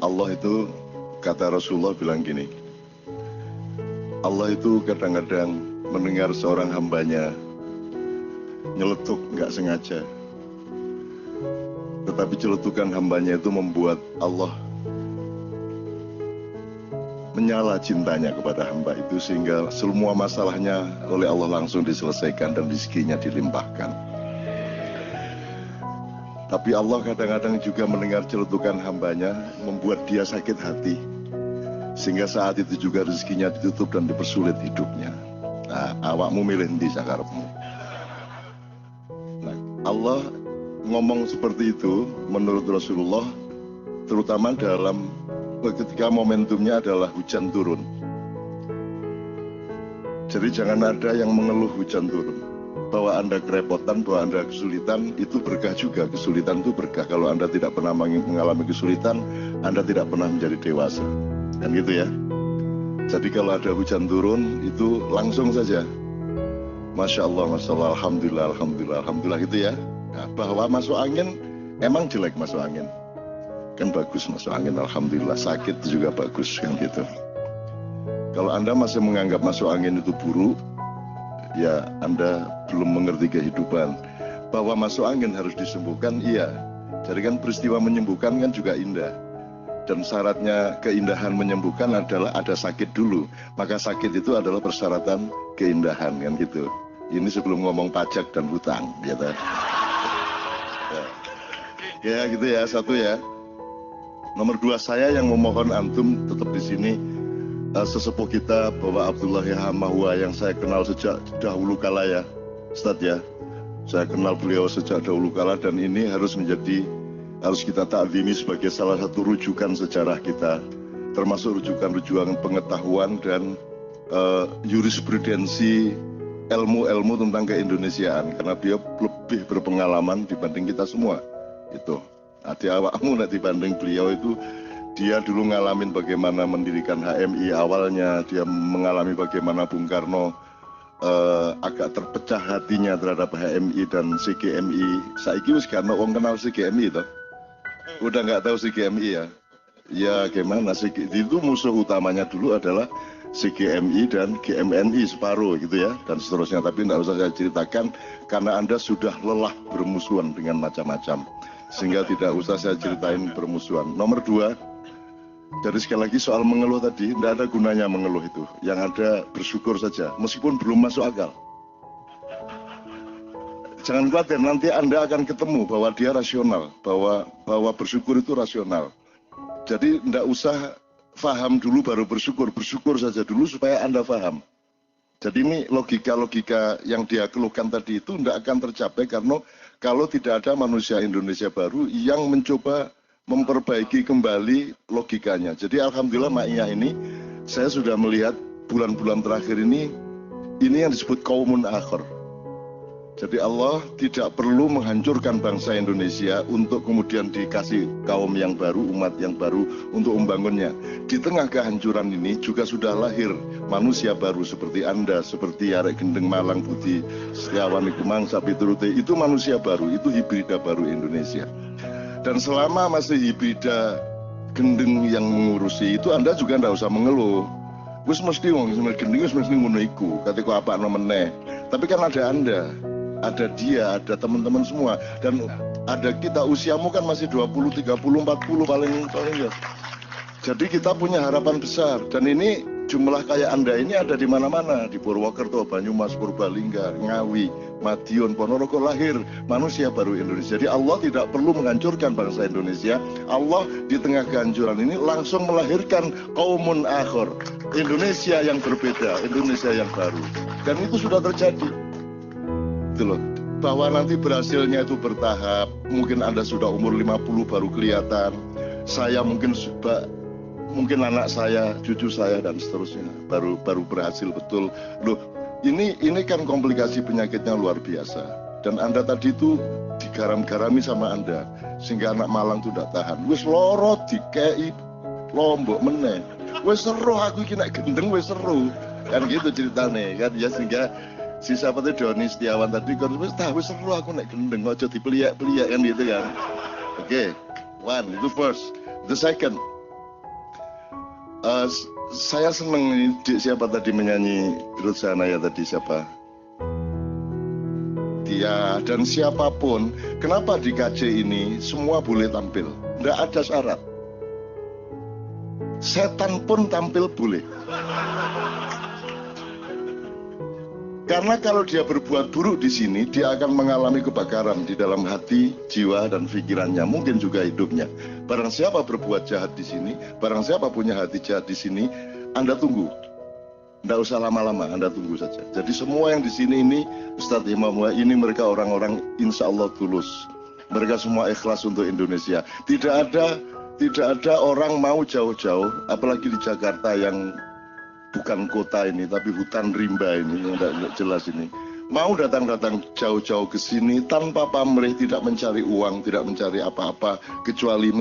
Allah itu, kata Rasulullah bilang gini, Allah itu kadang-kadang mendengar seorang hambanya nyeletuk nggak sengaja. Tetapi celetukan hambanya itu membuat Allah menyala cintanya kepada hamba itu, sehingga semua masalahnya oleh Allah langsung diselesaikan dan rezekinya dilimpahkan. Tapi Allah kadang-kadang juga mendengar celetukan hambanya, membuat dia sakit hati, sehingga saat itu juga rezekinya ditutup dan dipersulit hidupnya. Nah, awakmu milih di sakarepmu. Nah, Allah ngomong seperti itu menurut Rasulullah, terutama dalam ketika momentumnya adalah hujan turun. Jadi jangan ada yang mengeluh hujan turun. Bahwa Anda kerepotan, bahwa Anda kesulitan, itu berkah juga. Kesulitan itu berkah. Kalau Anda tidak pernah mengalami kesulitan, Anda tidak pernah menjadi dewasa. Kan gitu ya. Jadi kalau ada hujan turun, itu langsung saja, Masya Allah, Masya Allah, Alhamdulillah, Alhamdulillah, Alhamdulillah gitu ya. Nah, bahwa masuk angin, emang jelek masuk angin. Kan bagus masuk angin, Alhamdulillah. Sakit juga bagus, kan gitu. Kalau Anda masih menganggap masuk angin itu buruk, ya Anda belum mengerti kehidupan. Bahwa masuk angin harus disembuhkan, iya. Jadi kan peristiwa menyembuhkan kan juga indah. Dan syaratnya keindahan menyembuhkan adalah ada sakit dulu. Maka sakit itu adalah persyaratan keindahan, kan gitu. Ini sebelum ngomong pajak dan hutang, gitu. Ya gitu ya, satu ya. Nomor dua, saya yang memohon antum tetap di sini. Sesepuh kita Bapak Abdullah Yahamahwa yang saya kenal sejak dahulu kala ya, Ustadz ya. Saya kenal beliau sejak dahulu kala, dan ini harus kita takzimi sebagai salah satu rujukan sejarah kita, termasuk rujukan pengetahuan dan jurisprudensi ilmu-ilmu tentang keindonesiaan, karena beliau lebih berpengalaman dibanding kita semua. Itu hati awakmu nanti dibanding beliau itu. Dia dulu ngalamin bagaimana mendirikan HMI awalnya, dia mengalami bagaimana Bung Karno agak terpecah hatinya terhadap HMI dan CGMI. Saiki wis gak ono wong kenal CGMI toh. Udah nggak tahu CGMI ya. Ya gimana, itu musuh utamanya dulu adalah CGMI dan GMNI separuh gitu ya, dan seterusnya. Tapi nggak usah saya ceritakan karena Anda sudah lelah bermusuhan dengan macam-macam, sehingga tidak usah saya ceritain bermusuhan. Nomor dua, jadi sekali lagi soal mengeluh tadi, tidak ada gunanya mengeluh itu. Yang ada bersyukur saja, meskipun belum masuk akal. Jangan khawatir, nanti Anda akan ketemu bahwa dia rasional, bahwa bersyukur itu rasional. Jadi tidak usah faham dulu baru bersyukur saja dulu supaya Anda faham. Jadi ini logika-logika yang dia keluhkan tadi itu tidak akan tercapai karena kalau tidak ada manusia Indonesia baru yang mencoba memperbaiki kembali logikanya. Jadi alhamdulillah Ma'iyah ini, saya sudah melihat bulan-bulan terakhir ini yang disebut qaumun akhir. Jadi Allah tidak perlu menghancurkan bangsa Indonesia untuk kemudian dikasih kaum yang baru, umat yang baru untuk membangunnya. Di tengah kehancuran ini juga sudah lahir manusia baru seperti Anda, seperti Arek Gendeng Malang Budi Setiawan Mangsa Piturute. Itu manusia baru, itu hibrida baru Indonesia. Dan selama masih hibrida gendeng yang mengurusi itu, Anda juga tidak usah mengeluh. Wis mesti wong gendeng wis mesti ngono iku, ketika apa meneh. Tapi kan ada Anda, ada dia, ada teman-teman semua, dan ada kita. Usiamu kan masih 20, 30, 40 paling ya. Jadi kita punya harapan besar, dan ini jumlah kayak Anda ini ada di mana-mana, di Purwokerto, Banyumas, Purbalingga, Ngawi, Madiun, Ponorogo, lahir manusia baru Indonesia. Jadi Allah tidak perlu menghancurkan bangsa Indonesia. Allah di tengah kehancuran ini langsung melahirkan qaumun akhir, Indonesia yang berbeda, Indonesia yang baru. Dan itu sudah terjadi. Itu loh. Bahwa nanti berhasilnya itu bertahap. Mungkin Anda sudah umur 50 baru kelihatan. Saya mungkin mungkin anak saya, cucu saya, dan seterusnya baru berhasil betul. Loh, ini kan komplikasi penyakitnya luar biasa. Dan Anda tadi itu digaram-garami sama Anda, sehingga anak Malang itu tidak tahan. Wis loro dikei lombok meneh. Wis seru aku iki nek gendeng wis seru. Kan gitu ceritane kan ya, sehingga si siapa tuh Doni Setiawan tadi kan wis seru aku nek gendeng, aja dipeliak-peliak kan gitu kan. Oke, one itu first. The second, Saya seneng ini, siapa tadi menyanyi Rutsana ya tadi siapa? Dia dan siapapun. Kenapa di KJ ini semua boleh tampil? Nggak ada syarat. Setan pun tampil boleh. Karena kalau dia berbuat buruk di sini, dia akan mengalami kebakaran di dalam hati, jiwa, dan pikirannya, mungkin juga hidupnya. Barang siapa berbuat jahat di sini, barang siapa punya hati jahat di sini, Anda tunggu. Nggak usah lama-lama, Anda tunggu saja. Jadi semua yang di sini ini, Ustadz Imam, ini mereka orang-orang insya Allah tulus. Mereka semua ikhlas untuk Indonesia. Tidak ada orang mau jauh-jauh, apalagi di Jakarta yang bukan kota ini, tapi hutan rimba ini, yang tidak jelas ini. Mau datang-datang jauh-jauh ke sini tanpa pamrih, tidak mencari uang, tidak mencari apa-apa, kecuali